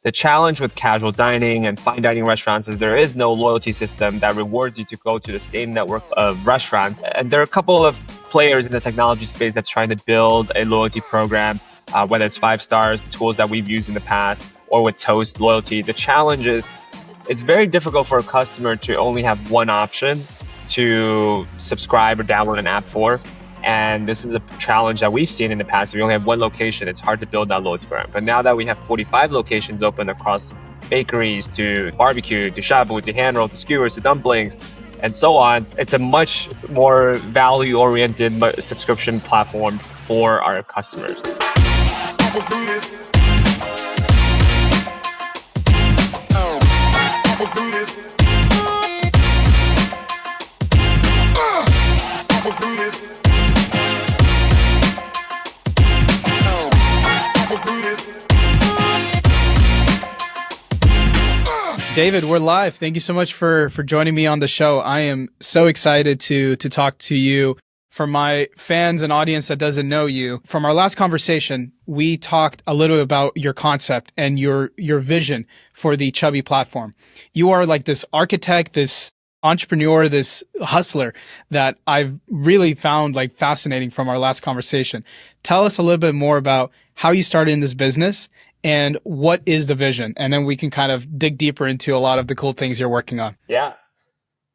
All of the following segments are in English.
The challenge with casual dining and fine dining restaurants is there is no loyalty system that rewards you to go to the same network of restaurants. And there are a couple of players in the technology space that's trying to build a loyalty program, whether it's 5 stars, tools that we've used in the past, or with Toast loyalty. The challenge is it's very difficult for a customer to only have one option to subscribe or download an app for. And this is a challenge that we've seen in the past. If we only have one location, it's hard to build that loyalty program. But now that we have 45 locations open across bakeries to barbecue, to shabu, to hand roll, to skewers, to dumplings, and so on, it's a much more value-oriented subscription platform for our customers. David, we're live. Thank you so much for joining me on the show. I am so excited to talk to you. For my fans and audience that doesn't know you, from our last conversation, we talked a little about your concept and your vision for the Chubby platform. You are like this architect, this entrepreneur, this hustler that I've really found like fascinating from our last conversation. Tell us a little bit more about how you started in this business and what is the vision? And then we can kind of dig deeper into a lot of the cool things you're working on. Yeah.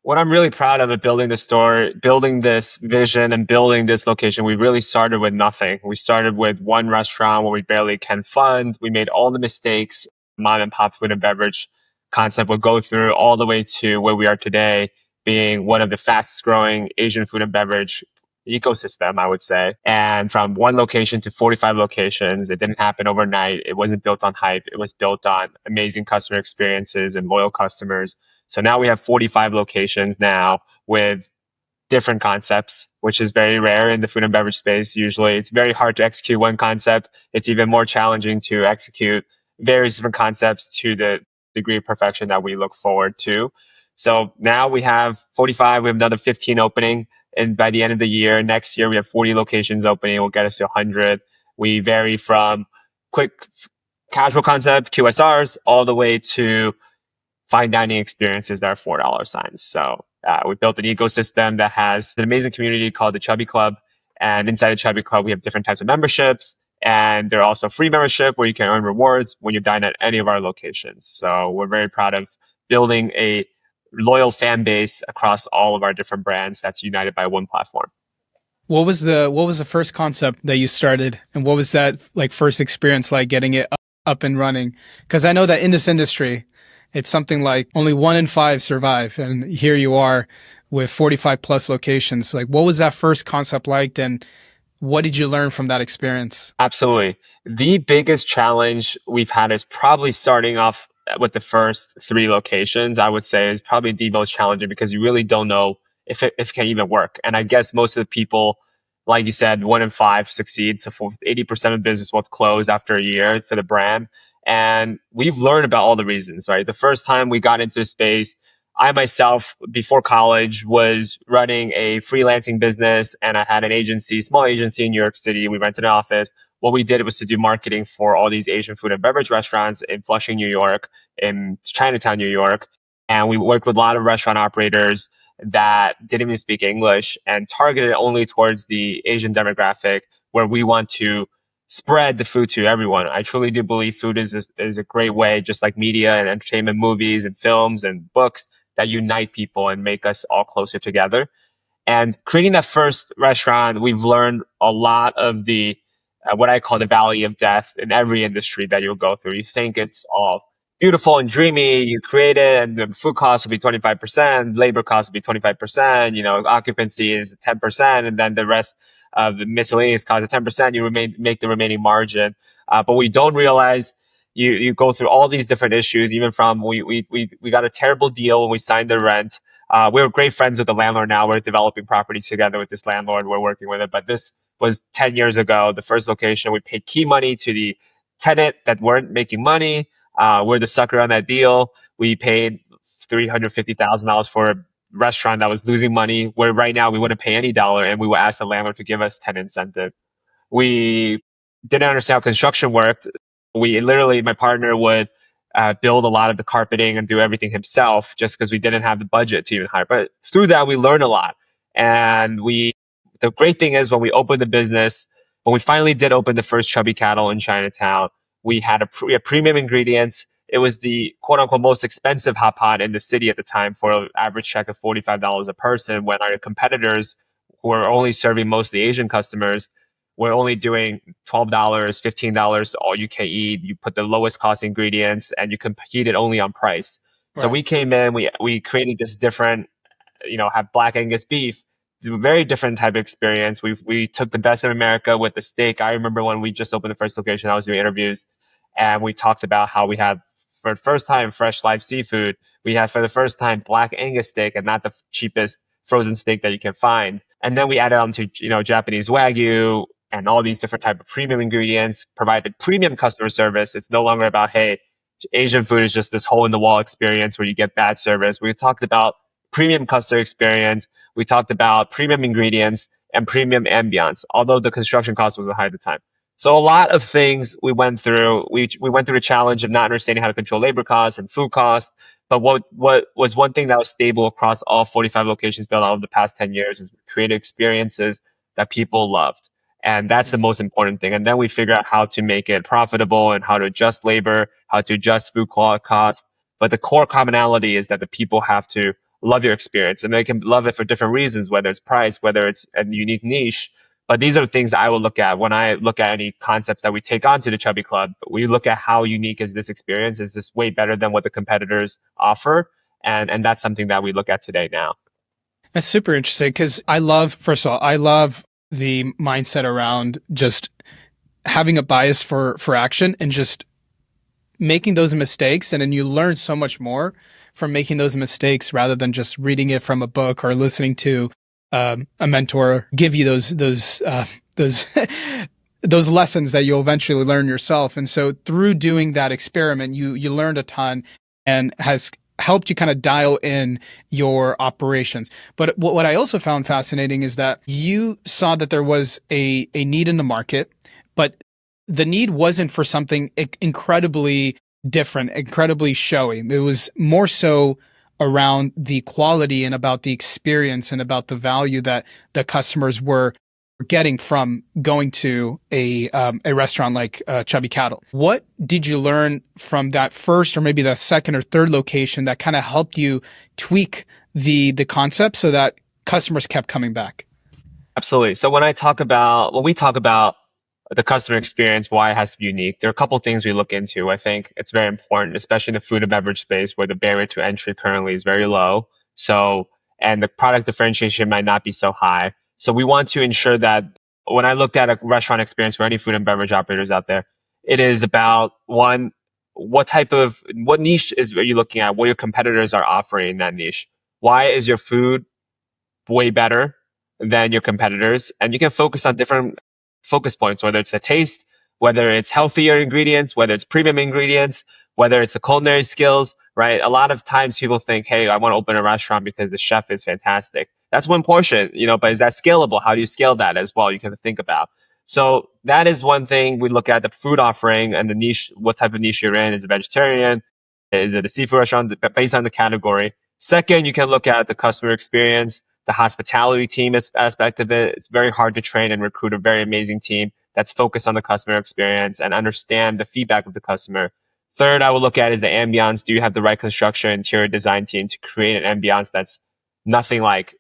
What I'm really proud of building the store, building this vision and building this location, we really started with nothing. We started with one restaurant where we barely can fund. We made all the mistakes mom and pop food and beverage concept would go through, all the way to where we are today, being one of the fastest growing Asian food and beverage ecosystem, I would say. And from one location to 45 locations, it didn't happen overnight. It wasn't built on hype. It was built on amazing customer experiences and loyal customers. So now we have 45 locations now with different concepts, which is very rare in the food and beverage space. Usually it's very hard to execute one concept. It's even more challenging to execute various different concepts to the degree of perfection that we look forward to. So now we have 45, we have another 15 opening. And by the end of the year, next year, we have 40 locations opening. We'll get us to 100. We vary from quick casual concept, QSRs, all the way to fine dining experiences that are $4 signs. So we built an ecosystem that has an amazing community called the Chubby Club. And inside the Chubby Club, we have different types of memberships. And there are also free membership where you can earn rewards when you dine at any of our locations. So we're very proud of building a loyal fan base across all of our different brands that's united by one platform. What was the first concept that you started, and what was that like first experience like getting it up and running? Because I know that in this industry, it's something like only 1 in 5 survive, and here you are with 45 plus locations. Like, what was that first concept like, and what did you learn from that experience? Absolutely. The biggest challenge we've had is probably starting off with the first 3 locations. I would say is probably the most challenging because you really don't know if it can even work. And I guess most of the people, like you said, 1 in 5 succeed. So 80% of business will close after a year for the brand. And we've learned about all the reasons, right? The first time we got into the space, I myself, before college, was running a freelancing business, and I had an agency, small agency in New York City. We rented an office. What we did was to do marketing for all these Asian food and beverage restaurants in Flushing, New York, in Chinatown, New York. And we worked with a lot of restaurant operators that didn't even speak English and targeted only towards the Asian demographic, where we want to spread the food to everyone. I truly do believe food is a great way, just like media and entertainment, movies and films and books, that unite people and make us all closer together. And creating that first restaurant, we've learned a lot of the what I call the valley of death in every industry that you'll go through. You think it's all beautiful and dreamy, you create it, and the food costs will be 25%, labor costs will be 25%, occupancy is 10%, and then the rest of the miscellaneous costs of 10%, you make the remaining margin. But we don't realize you go through all these different issues, even from we got a terrible deal when we signed the rent. We were great friends with the landlord now. We're developing properties together with this landlord. We're working with it. But this was 10 years ago, the first location. We paid key money to the tenant that weren't making money. We're the sucker on that deal. We paid $350,000 for a restaurant that was losing money, where right now we wouldn't pay any dollar, and we would ask the landlord to give us tenant incentive. We didn't understand how construction worked. My partner would build a lot of the carpeting and do everything himself just because we didn't have the budget to even hire. But through that, we learned a lot. And the great thing is when we opened the business, when we finally did open the first Chubby Cattle in Chinatown, we had premium ingredients. It was the quote unquote most expensive hot pot in the city at the time for an average check of $45 a person, when our competitors, who are only serving mostly Asian customers, were only doing $12, $15 all you can eat. You put the lowest cost ingredients and you competed only on price. So Right. we came in, we created this different, have black Angus beef, very different type of experience. We took the best of America with the steak. I remember when we just opened the first location, I was doing interviews, and we talked about how we had for the first time fresh live seafood. We had for the first time black Angus steak, and not the cheapest frozen steak that you can find. And then we added on to Japanese wagyu and all these different type of premium ingredients. Provided premium customer service. It's no longer about, hey, Asian food is just this hole in the wall experience where you get bad service. We talked about premium customer experience. We talked about premium ingredients and premium ambiance, although the construction cost was high at the time. So a lot of things we went through. We went through a challenge of not understanding how to control labor costs and food costs. But what was one thing that was stable across all 45 locations built out over the past 10 years is we created experiences that people loved. And that's the most important thing. And then we figure out how to make it profitable and how to adjust labor, how to adjust food quality cost. But the core commonality is that the people have to love your experience, and they can love it for different reasons, whether it's price, whether it's a unique niche. But these are the things I will look at when I look at any concepts that we take on to the Chubby Club. We look at how unique is this experience? Is this way better than what the competitors offer? And that's something that we look at today now. That's super interesting because first of all, I love the mindset around just having a bias for action and just making those mistakes. And then you learn so much more from making those mistakes rather than just reading it from a book or listening to a mentor give you those those lessons that you'll eventually learn yourself. And so through doing that experiment, you learned a ton and has helped you kind of dial in your operations. But what I also found fascinating is that you saw that there was a need in the market, but the need wasn't for something incredibly different, incredibly showy. It was more so around the quality and about the experience and about the value that the customers were getting from going to a restaurant like Chubby Cattle. What did you learn from that first or maybe the second or third location that kind of helped you tweak the concept so that customers kept coming back? Absolutely. So when we talk about the customer experience, why it has to be unique, there are a couple of things we look into. I think it's very important, especially in the food and beverage space where the barrier to entry currently is very low. And the product differentiation might not be so high. So we want to ensure that when I looked at a restaurant experience for any food and beverage operators out there, it is about one, what niche are you looking at? What your competitors are offering in that niche? Why is your food way better than your competitors? And you can focus on different focus points, whether it's a taste, whether it's healthier ingredients, whether it's premium ingredients, whether it's the culinary skills, right? A lot of times people think, hey, I want to open a restaurant because the chef is fantastic. That's one portion, but is that scalable? How do you scale that as well? You can think about. So that is one thing we look at: the food offering and the niche, what type of niche you're in. Is it vegetarian? Is it a seafood restaurant? Based on the category. Second, you can look at the customer experience, the hospitality team aspect of it. It's very hard to train and recruit a very amazing team that's focused on the customer experience and understand the feedback of the customer. Third, I will look at is the ambiance. Do you have the right construction interior design team to create an ambiance that's nothing like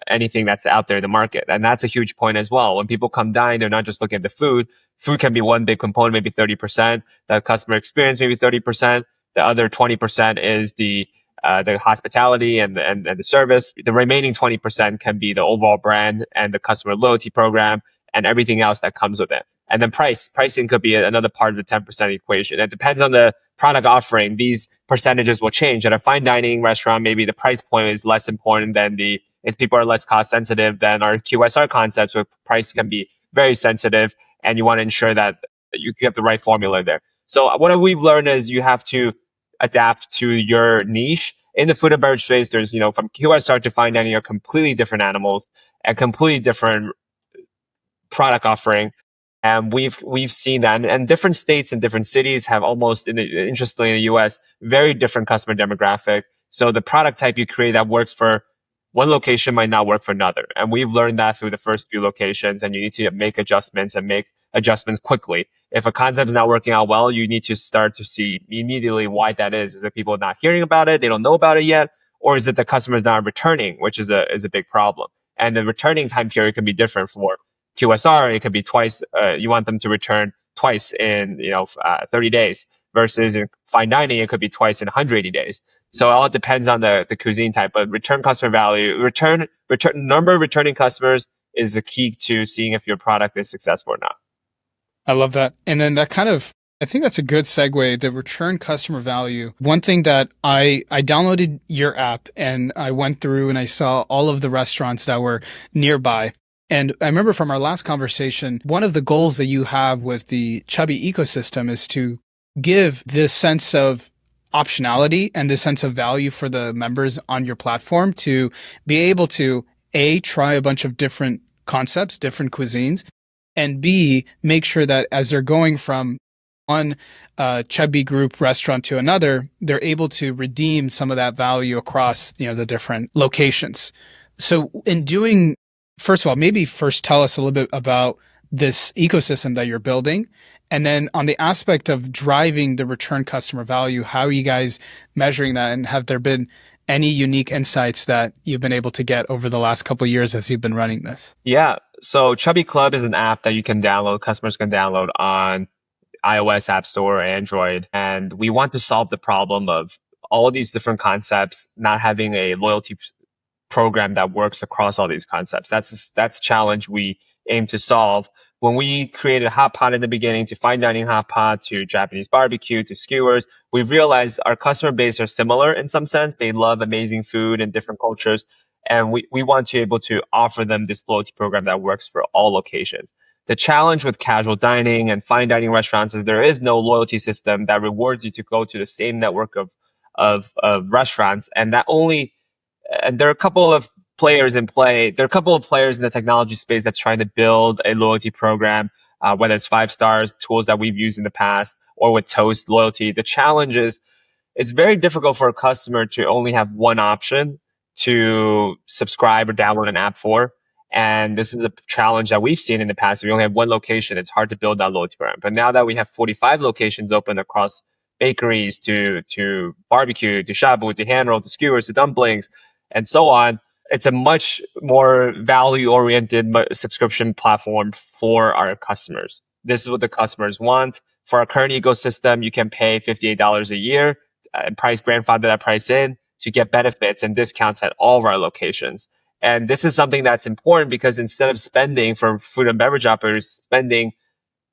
anything that's out there in the market? And that's a huge point as well. When people come dine, they're not just looking at the food. Food can be one big component, maybe 30%. The customer experience, maybe 30%. The other 20% is the hospitality and the service. The remaining 20% can be the overall brand and the customer loyalty program and everything else that comes with it. And then pricing could be another part of the 10% equation. It depends on the product offering. These percentages will change. At a fine dining restaurant, maybe the price point is less important than if people are less cost sensitive than our QSR concepts, where price can be very sensitive, and you want to ensure that you have the right formula there. So what we've learned is you have to adapt to your niche. In the food and beverage space, there's, from QSR to fine dining are completely different animals and completely different product offering. And we've seen that, and different states and different cities have almost, interestingly, in the U.S., very different customer demographic. So the product type you create that works for one location might not work for another. And we've learned that through the first few locations, and you need to make adjustments and make adjustments quickly. If a concept is not working out well, you need to start to see immediately why that is. Is it people not hearing about it? They don't know about it yet? Or is it the customers not returning, which is a big problem? And the returning time period can be different for QSR. It could be twice. You want them to return twice in 30 days versus in fine dining, it could be twice in 180 days. So it all depends on the cuisine type, but return customer value, return number of returning customers is the key to seeing if your product is successful or not. I love that. And then I think that's a good segue, the return customer value. One thing that I downloaded your app and I went through and I saw all of the restaurants that were nearby. And I remember from our last conversation, one of the goals that you have with the Chubby ecosystem is to give this sense of optionality and this sense of value for the members on your platform to be able to try a bunch of different concepts, different cuisines, and B, make sure that as they're going from one Chubby Group restaurant to another, they're able to redeem some of that value across the different locations. So in doing, first of all, maybe first tell us a little bit about this ecosystem that you're building. And then on the aspect of driving the return customer value, how are you guys measuring that? And have there been any unique insights that you've been able to get over the last couple of years as you've been running this? Yeah. So Chubby Club is an app that you can download, customers can download on iOS App Store or Android. And we want to solve the problem of all of these different concepts, not having a loyalty program that works across all these concepts. That's a challenge we aim to solve. When we created Hot Pot in the beginning, to fine dining hot pot, to Japanese barbecue, to skewers, we've realized our customer base are similar in some sense. They love amazing food in different cultures. And we want to be able to offer them this loyalty program that works for all locations. The challenge with casual dining and fine dining restaurants is there is no loyalty system that rewards you to go to the same network of restaurants. And there are a couple of players in play. There are a couple of players in the technology space that's trying to build a loyalty program, whether it's 5 stars, tools that we've used in the past, or with Toast loyalty. The challenge is it's very difficult for a customer to only have one option to subscribe or download an app for. And this is a challenge that we've seen in the past. We only have one location. It's hard to build that loyalty program. But now that we have 45 locations open across bakeries to barbecue, to shabu, to hand roll, to skewers, to dumplings, and so on, it's a much more value-oriented subscription platform for our customers. This is what the customers want. For our current ecosystem, you can pay $58 a year and grandfather that price in to get benefits and discounts at all of our locations. And this is something that's important because instead of spending for food and beverage operators, spending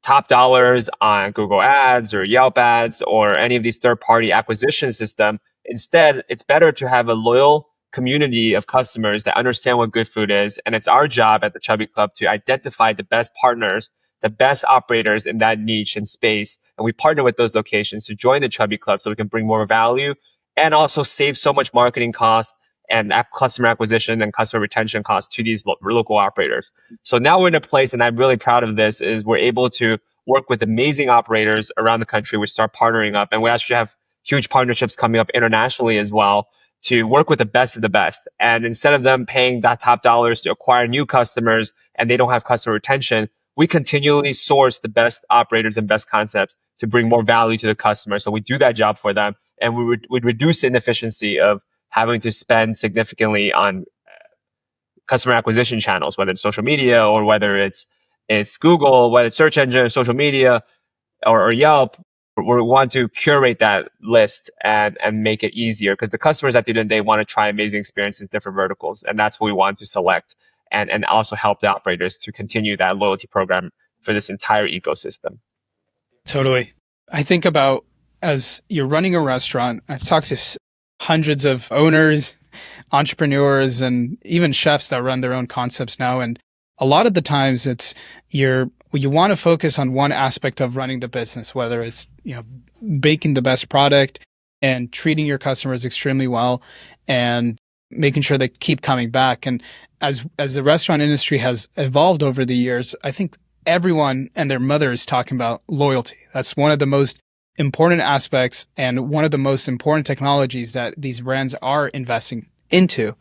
top dollars on Google ads or Yelp ads or any of these third-party acquisition system, instead, it's better to have a loyal community of customers that understand what good food is. And it's our job at the Chubby Club to identify the best partners, the best operators in that niche and space. And we partner with those locations to join the Chubby Club so we can bring more value and also save so much marketing costs and customer acquisition and customer retention costs to these local operators. So now we're in a place, and I'm really proud of this, is we're able to work with amazing operators around the country. We start partnering up, and we actually have huge partnerships coming up internationally as well to work with the best of the best. And instead of them paying that top dollars to acquire new customers and they don't have customer retention, we continually source the best operators and best concepts to bring more value to the customer. So we do that job for them, and we reduce the inefficiency of having to spend significantly on customer acquisition channels, whether it's social media or whether it's Google, whether it's search engine, social media, or Yelp. We want to curate that list and make it easier because the customers at the end of the day want to try amazing experiences, different verticals, and that's what we want to select and also help the operators to continue that loyalty program for this entire ecosystem. Totally. I think about as you're running a restaurant, I've talked to hundreds of owners, entrepreneurs, and even chefs that run their own concepts now. And a lot of the times it's you want to focus on one aspect of running the business, whether it's, baking the best product and treating your customers extremely well and making sure they keep coming back. And as the restaurant industry has evolved over the years, I think everyone and their mother is talking about loyalty. That's one of the most important aspects and one of the most important technologies that these brands are investing into.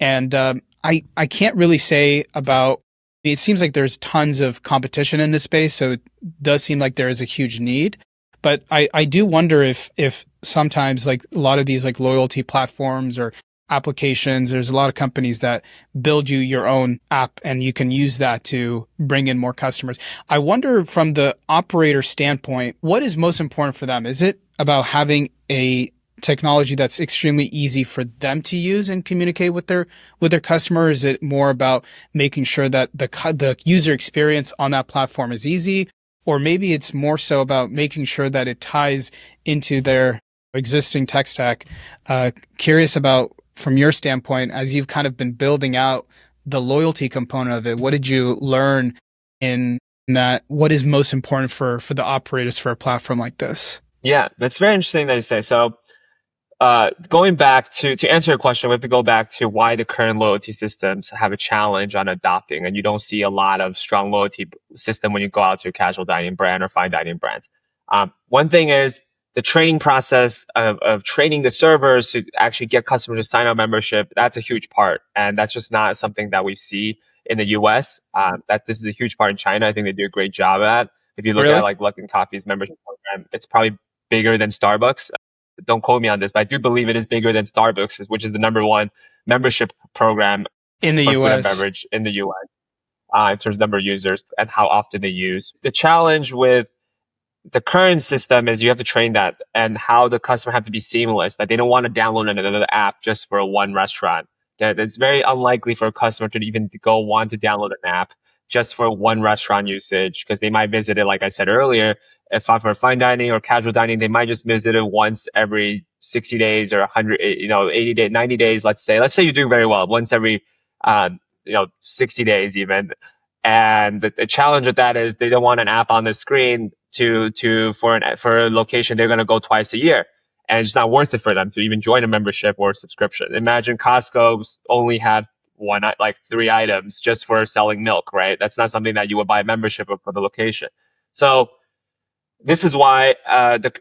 And I can't really say about, it seems like there's tons of competition in this space, so it does seem like there is a huge need. But I do wonder if sometimes like a lot of these like loyalty platforms or applications, there's a lot of companies that build you your own app and you can use that to bring in more customers. I wonder from the operator standpoint, what is most important for them? Is it about having a technology that's extremely easy for them to use and communicate with their customer? Is it more about making sure that the user experience on that platform is easy? Or maybe it's more so about making sure that it ties into their existing tech stack. Curious about, from your standpoint, as you've kind of been building out the loyalty component of it, what did you learn in that? What is most important for the operators for a platform like this? Yeah, that's very interesting that you say. So going back to answer your question, we have to go back to why the current loyalty systems have a challenge on adopting, and you don't see a lot of strong loyalty system when you go out to a casual dining brand or fine dining brands. One thing is the training process of training the servers to actually get customers to sign up membership. That's a huge part, and that's just not something that we see in the US. That this is a huge part in China. I think they do a great job at. If you look at Really? like Luckin Coffee's membership program, it's probably bigger than Starbucks. Don't quote me on this, but I do believe it is bigger than Starbucks, which is the number one membership program In the for food and US? beverage in the US, in terms of number of users and how often they use. The challenge with the current system is you have to train that and how the customer have to be seamless, that they don't want to download another app just for one restaurant. That it's very unlikely for a customer to even go want to download an app just for one restaurant usage, because they might visit it, like I said earlier, if for fine dining or casual dining, they might just visit it once every 60 days or 100, 80 days, 90 days, let's say. Let's say you do very well once every, 60 days even. And the challenge with that is they don't want an app on the screen for a location they're going to go twice a year, and it's not worth it for them to even join a membership or a subscription. Imagine Costco's only had three items just for selling milk, right? That's not something that you would buy a membership for the location. So this is why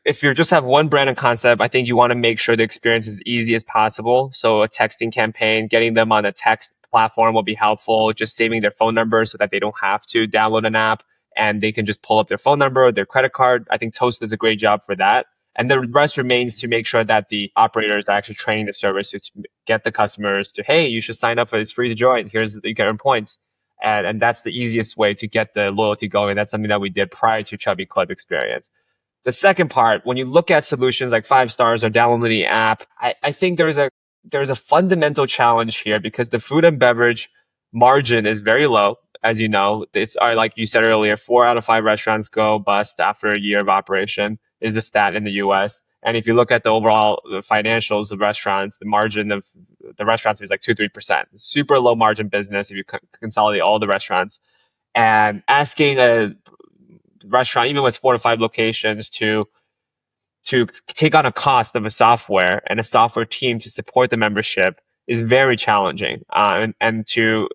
if you just have one brand and concept, I think you want to make sure the experience is easy as possible. So a texting campaign, getting them on a text platform will be helpful. Just saving their phone number so that they don't have to download an app and they can just pull up their phone number or their credit card. I think Toast does a great job for that. And the rest remains to make sure that the operators are actually training the service to get the customers to, hey, you should sign up for this, free to join. You get earn points. And that's the easiest way to get the loyalty going. That's something that we did prior to Chubby Club experience. The second part, when you look at solutions like 5 stars or downloading the app, I think there's a fundamental challenge here because the food and beverage margin is very low. As you know, it's like you said earlier, 4 out of 5 restaurants go bust after a year of operation is the stat in the US. And if you look at the overall financials of restaurants, the margin of the restaurants is like 2-3%. Super low margin business if you consolidate all the restaurants. And asking a restaurant, even with 4 to 5 locations, to take on a cost of a software and a software team to support the membership is very challenging. And to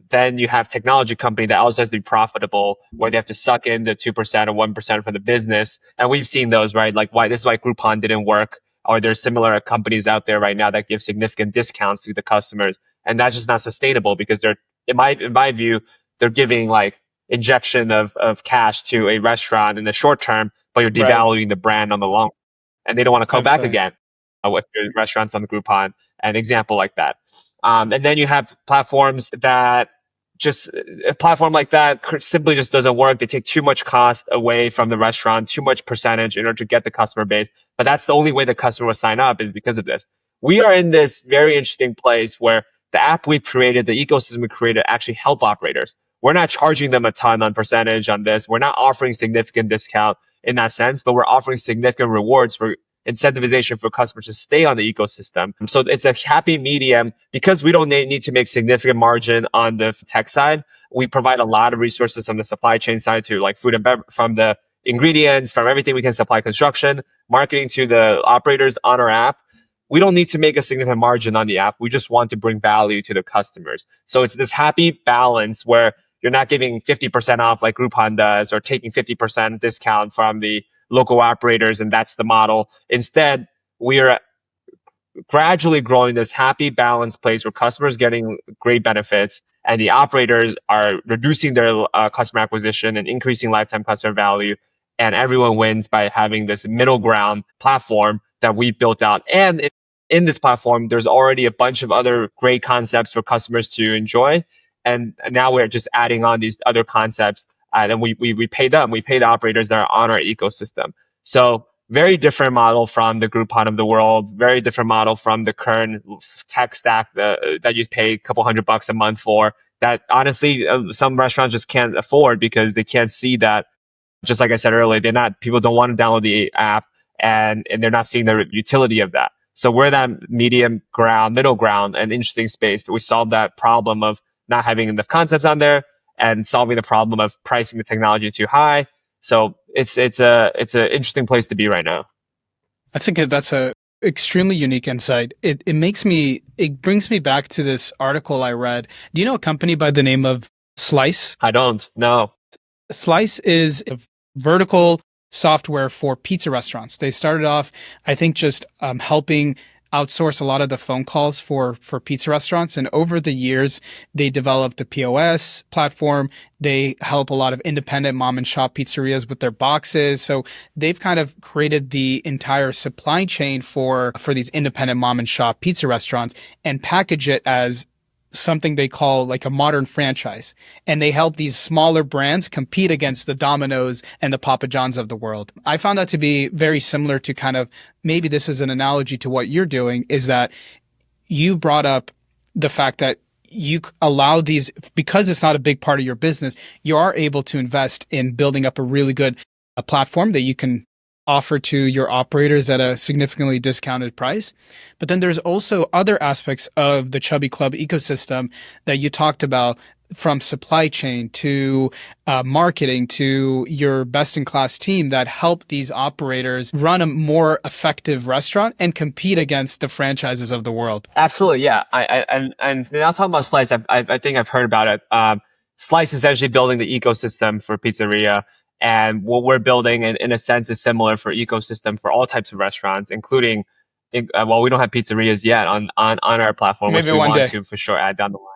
then you have technology company that also has to be profitable, where they have to suck in the 2% or 1% for the business. And we've seen those, right? Like this is why Groupon didn't work, or there's similar companies out there right now that give significant discounts to the customers. And that's just not sustainable because they're, in my view, they're giving like injection of cash to a restaurant in the short term, but you're Right. devaluing the brand on the long, and they don't want to come back Absolutely. again with your restaurants on the Groupon, an example like that. And then you have platforms that just a platform like that simply just doesn't work. They take too much cost away from the restaurant, too much percentage in order to get the customer base. But that's the only way the customer will sign up is because of this. We are in this very interesting place where the app we created, the ecosystem we created actually help operators. We're not charging them a ton on percentage on this. We're not offering significant discount in that sense, but we're offering significant rewards for incentivization for customers to stay on the ecosystem. So it's a happy medium because we don't need to make significant margin on the tech side. We provide a lot of resources on the supply chain side to like food and beverage, from the ingredients, from everything we can supply, construction, marketing to the operators on our app. We don't need to make a significant margin on the app. We just want to bring value to the customers. So it's this happy balance where You're not giving 50% off like Groupon does, or taking 50% discount from the local operators, and that's the model. Instead, we are gradually growing this happy, balanced place where customers getting great benefits and the operators are reducing their customer acquisition and increasing lifetime customer value. And everyone wins by having this middle ground platform that we built out. And in this platform, there's already a bunch of other great concepts for customers to enjoy. And now we're just adding on these other concepts. And we pay them. We pay the operators that are on our ecosystem. So very different model from the Groupon of the world, very different model from the current tech stack that you pay a couple $100 a month for, that honestly, some restaurants just can't afford because they can't see that. Just like I said earlier, people don't want to download the app, and they're not seeing the utility of that. So we're that middle ground, an interesting space that we solve that problem of not having enough concepts on there and solving the problem of pricing the technology too high. So it's an interesting place to be right now. I think that's a extremely unique insight. It brings me back to this article I read. Do you know a company by the name of Slice? I don't. No. Slice is a vertical software for pizza restaurants. They started off, I think, just helping outsource a lot of the phone calls for pizza restaurants. And over the years, they developed a POS platform. They help a lot of independent mom and shop pizzerias with their boxes. So they've kind of created the entire supply chain for these independent mom and shop pizza restaurants and package it as something they call like a modern franchise. And they help these smaller brands compete against the Domino's and the Papa John's of the world. I found that to be very similar to kind of, maybe this is an analogy to what you're doing, is that you brought up the fact that you allow these, because it's not a big part of your business, you are able to invest in building up a really good platform that you can offer to your operators at a significantly discounted price. But then there's also other aspects of the Chubby Club ecosystem that you talked about, from supply chain to marketing to your best-in-class team, that help these operators run a more effective restaurant and compete against the franchises of the world. Absolutely, yeah. And I'll talk about Slice. I think I've heard about it. Slice is essentially building the ecosystem for pizzeria. And what we're building, in a sense, is similar for ecosystem for all types of restaurants, including, well, we don't have pizzerias yet on our platform, Maybe which we one want day to for sure add down the line.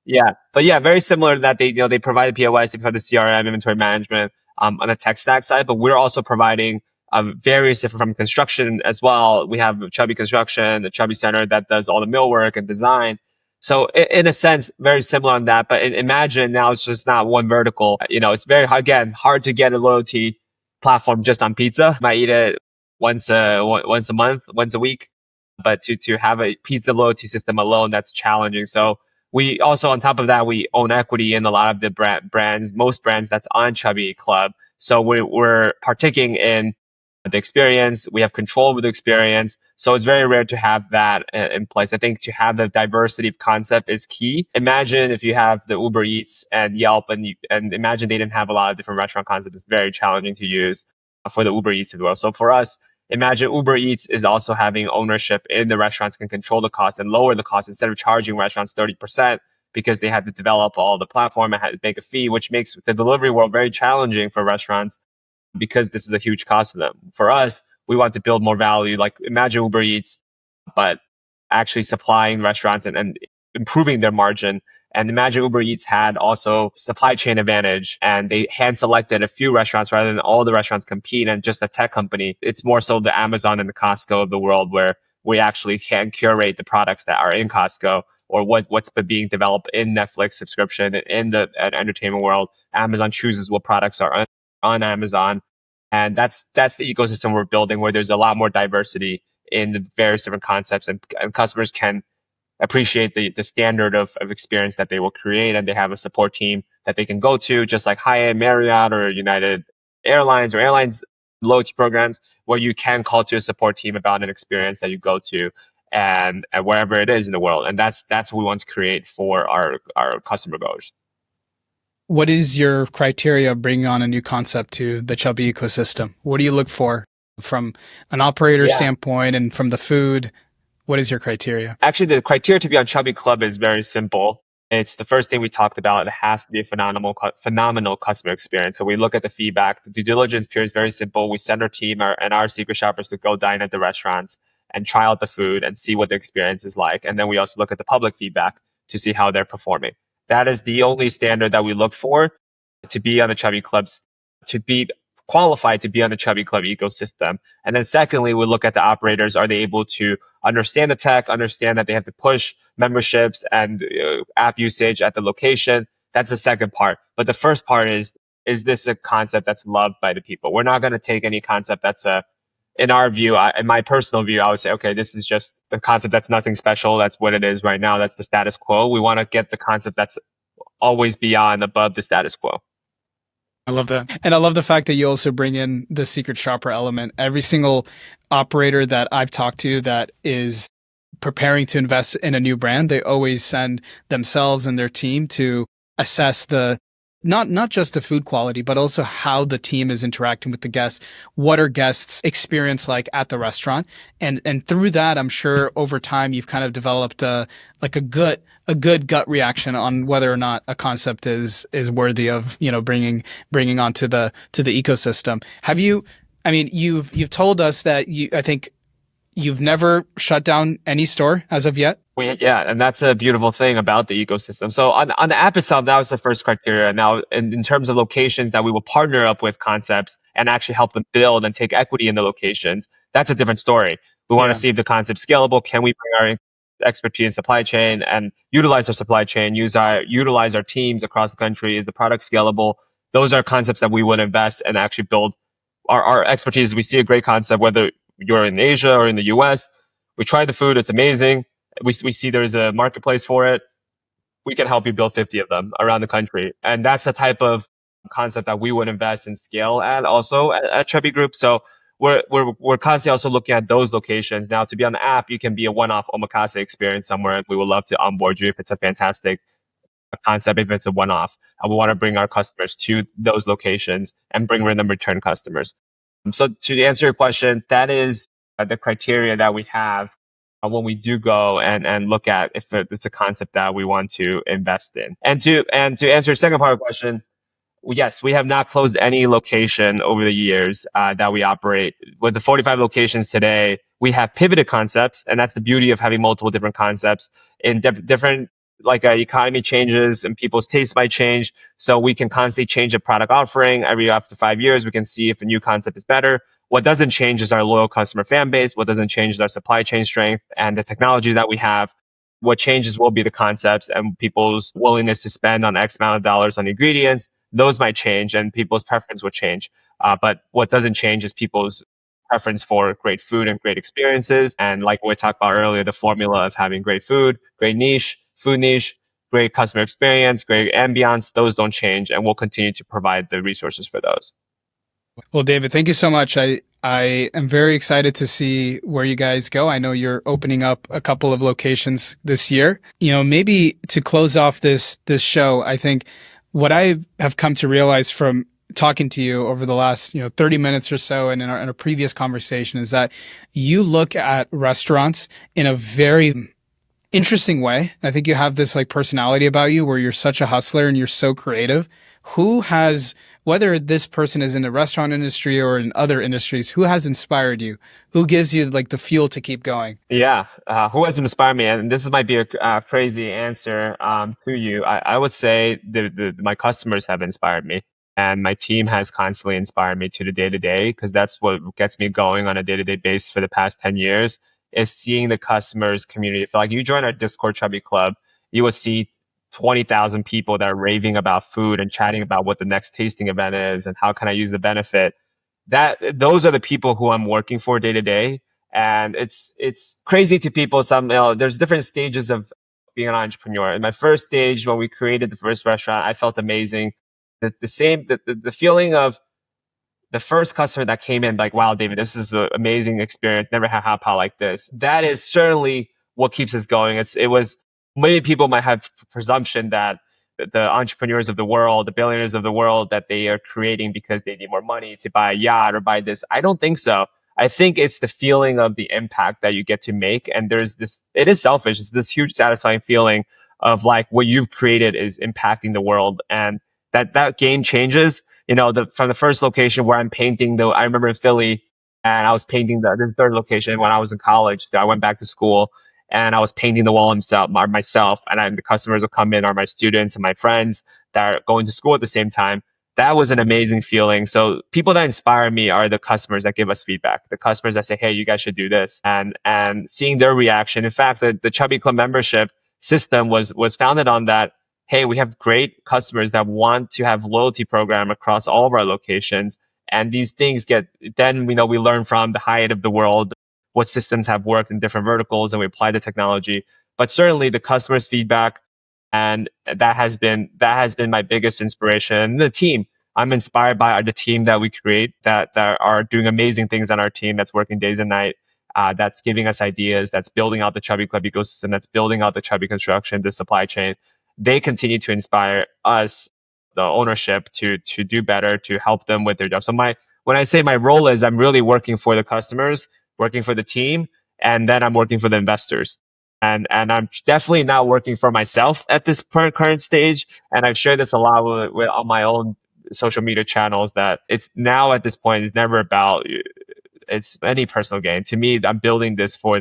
Yeah, but yeah, very similar to that. They provide the POS, they provide the CRM, inventory management on the tech stack side, but we're also providing various different, from construction as well. We have Chubby Construction, the Chubby Center that does all the millwork and design. So in a sense, very similar on that. But imagine now it's just not one vertical. It's very hard to get a loyalty platform just on pizza. Might eat it once a month, once a week, but to have a pizza loyalty system alone, that's challenging. So we also, on top of that, we own equity in a lot of the brands, most brands that's on Chubby Club. So we're partaking in the experience. We have control over the experience. So it's very rare to have that in place. I think to have the diversity of concept is key. Imagine if you have the Uber Eats and Yelp, and imagine they didn't have a lot of different restaurant concepts. It's very challenging to use for the Uber Eats of the world. So for us, imagine Uber Eats is also having ownership in the restaurants, can control the cost and lower the cost instead of charging restaurants 30%, because they had to develop all the platform and had to make a fee, which makes the delivery world very challenging for restaurants, because this is a huge cost to them. For us, we want to build more value. Like, imagine Uber Eats, but actually supplying restaurants and improving their margin. And imagine Uber Eats had also supply chain advantage, and they hand selected a few restaurants rather than all the restaurants compete and just a tech company. It's more so the Amazon and the Costco of the world, where we actually can curate the products that are in Costco, or what's being developed in Netflix subscription in the entertainment world. Amazon chooses what products are on Amazon. And that's the ecosystem we're building, where there's a lot more diversity in the various different concepts, and customers can appreciate the standard of experience that they will create, and they have a support team that they can go to, just like Hyatt, Marriott, or United Airlines, or airlines loyalty programs, where you can call to a support team about an experience that you go to and wherever it is in the world. And that's what we want to create for our customer goals. What is your criteria of bringing on a new concept to the Chubby ecosystem? What do you look for from an operator standpoint and from the food? What is your criteria? Actually, the criteria to be on Chubby Club is very simple. It's the first thing we talked about. It has to be a phenomenal customer experience. So we look at the feedback. The due diligence period is very simple. We send our team and our secret shoppers to go dine at the restaurants and try out the food and see what the experience is like. And then we also look at the public feedback to see how they're performing. That is the only standard that we look for to be on the Chubby Clubs, to be qualified to be on the Chubby Club ecosystem. And then secondly, we look at the operators. Are they able to understand the tech, understand that they have to push memberships and app usage at the location? That's the second part. But the first part is this a concept that's loved by the people? We're not going to take any concept that's in our view, in my personal view, I would say, okay, this is just a concept that's nothing special. That's what it is right now. That's the status quo. We want to get the concept that's always beyond, above the status quo. I love that. And I love the fact that you also bring in the secret shopper element. Every single operator that I've talked to that is preparing to invest in a new brand, they always send themselves and their team to assess the not just the food quality, but also how the team is interacting with the guests. What are guests' experience like at the restaurant? And through that, I'm sure over time you've kind of developed a good gut reaction on whether or not a concept is worthy of, you know, bringing onto the ecosystem. Have you? I mean, you've told us that I think you've never shut down any store as of yet. Yeah, and that's a beautiful thing about the ecosystem. So on the app itself, that was the first criteria. Now, in terms of locations that we will partner up with concepts and actually help them build and take equity in the locations, that's a different story. We want to see if the concept's scalable. Can we bring our expertise in supply chain and utilize our supply chain, utilize our teams across the country? Is the product scalable? Those are concepts that we would invest and actually build our expertise. We see a great concept, whether you're in Asia or in the US, we try the food, it's amazing. We see there's a marketplace for it. We can help you build 50 of them around the country. And that's the type of concept that we would invest in scale at also at Chubby Group. So we're constantly also looking at those locations. Now, to be on the app, you can be a one-off omakase experience somewhere, and we would love to onboard you if it's a fantastic concept, if it's a one-off. And we want to bring our customers to those locations and bring them return customers. So to answer your question, that is the criteria that we have when we do go and look at if it's a concept that we want to invest in. And to answer your second part of the question, yes, we have not closed any location over the years that we operate. With the 45 locations today, we have pivoted concepts, and that's the beauty of having multiple different concepts in different, like economy changes and people's tastes might change. So we can constantly change a product offering after 5 years. We can see if a new concept is better. What doesn't change is our loyal customer fan base. What doesn't change is our supply chain strength and the technology that we have. What changes will be the concepts and people's willingness to spend on X amount of dollars on ingredients. Those might change and people's preference will change. But what doesn't change is people's preference for great food and great experiences. And like we talked about earlier, the formula of having great food, great food niche, great customer experience, great ambiance, those don't change. And we'll continue to provide the resources for those. Well, David, thank you so much. I am very excited to see where you guys go. I know you're opening up a couple of locations this year. You know, maybe to close off this show, I think what I have come to realize from talking to you over the last 30 minutes or so and in our previous conversation is that you look at restaurants in a very interesting way. I think you have this like personality about you where you're such a hustler and you're so creative. Who has, whether this person is in the restaurant industry or in other industries, who has inspired you? Who gives you like the fuel to keep going? Yeah, who has inspired me? And this might be a crazy answer to you. I would say my customers have inspired me, and my team has constantly inspired me to the day to day, because that's what gets me going on a day to day basis for the past 10 years. Is seeing the customers community. If like you join our Discord Chubby Club, you will see 20,000 people that are raving about food and chatting about what the next tasting event is and how can I use the benefit. Those are the people who I'm working for day to day. And it's crazy to people. There's different stages of being an entrepreneur. In my first stage, when we created the first restaurant, I felt amazing. The feeling of the first customer that came in, like, wow, David, this is an amazing experience. Never had hot pot like this. That is certainly what keeps us going. It was, many people might have presumption that the entrepreneurs of the world, the billionaires of the world, that they are creating because they need more money to buy a yacht or buy this. I don't think so. I think it's the feeling of the impact that you get to make. And it is selfish. It's this huge satisfying feeling of like what you've created is impacting the world, and that game changes. From the first location where I'm painting, I remember in Philly, and I was painting this third location when I was in college. So I went back to school and I was painting the wall myself, and the customers would come in, or my students and my friends that are going to school at the same time. That was an amazing feeling. So people that inspire me are the customers that give us feedback, the customers that say, "Hey, you guys should do this," and seeing their reaction. In fact, the Chubby Club membership system was founded on that. Hey, we have great customers that want to have loyalty program across all of our locations, and these things then we learn from the Hyatt of the world what systems have worked in different verticals, and we apply the technology. But certainly the customers' feedback, and that has been my biggest inspiration. The team, I'm inspired by the team that we create, that are doing amazing things on our team, that's working days and night, that's giving us ideas, that's building out the Chubby Club ecosystem, that's building out the Chubby construction, the supply chain. They continue to inspire us, the ownership, to do better, to help them with their job. So when I say my role is, I'm really working for the customers, working for the team, and then I'm working for the investors. And I'm definitely not working for myself at this current stage. And I've shared this a lot on my own social media channels, that it's now at this point, it's never about it's any personal gain. To me, I'm building this for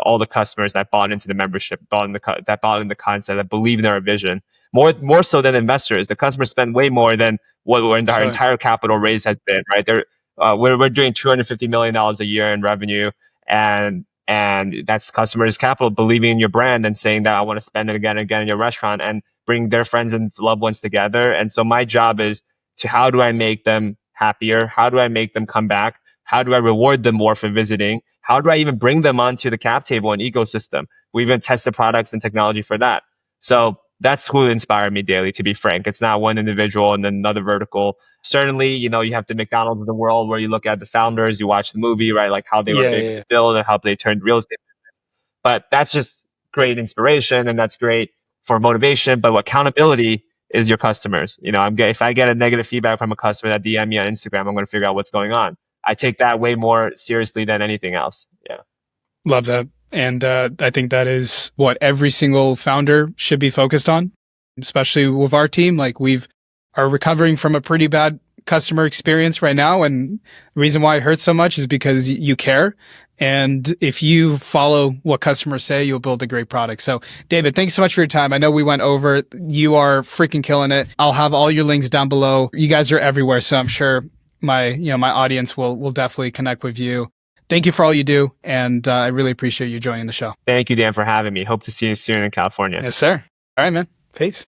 all the customers that bought into the membership, that bought in the concept, that believe in our vision. More so than investors. The customers spend way more than what our entire capital raise has been. Right? We're doing $250 million a year in revenue, and that's customers' capital believing in your brand and saying that I want to spend it again and again in your restaurant, and bring their friends and loved ones together. And so my job is how do I make them happier? How do I make them come back? How do I reward them more for visiting? How do I even bring them onto the cap table and ecosystem? We even test the products and technology for that. So that's who inspired me daily, to be frank. It's not one individual and then another vertical. Certainly, you have the McDonald's of the world, where you look at the founders, you watch the movie, right? Like how they were able to build and how they turned real estate. But that's just great inspiration, and that's great for motivation. But accountability is your customers. If I get a negative feedback from a customer that DM me on Instagram, I'm going to figure out what's going on. I take that way more seriously than anything else. Yeah. Love that. And I think that is what every single founder should be focused on, especially with our team. Like, are recovering from a pretty bad customer experience right now. And the reason why it hurts so much is because you care. And if you follow what customers say, you'll build a great product. So David, thanks so much for your time. I know we went over. You are freaking killing it. I'll have all your links down below. You guys are everywhere. So I'm sure my audience will definitely connect with you. Thank you for all you do. And I really appreciate you joining the show. Thank you, Dan, for having me. Hope to see you soon in California. Yes, sir. All right, man. Peace.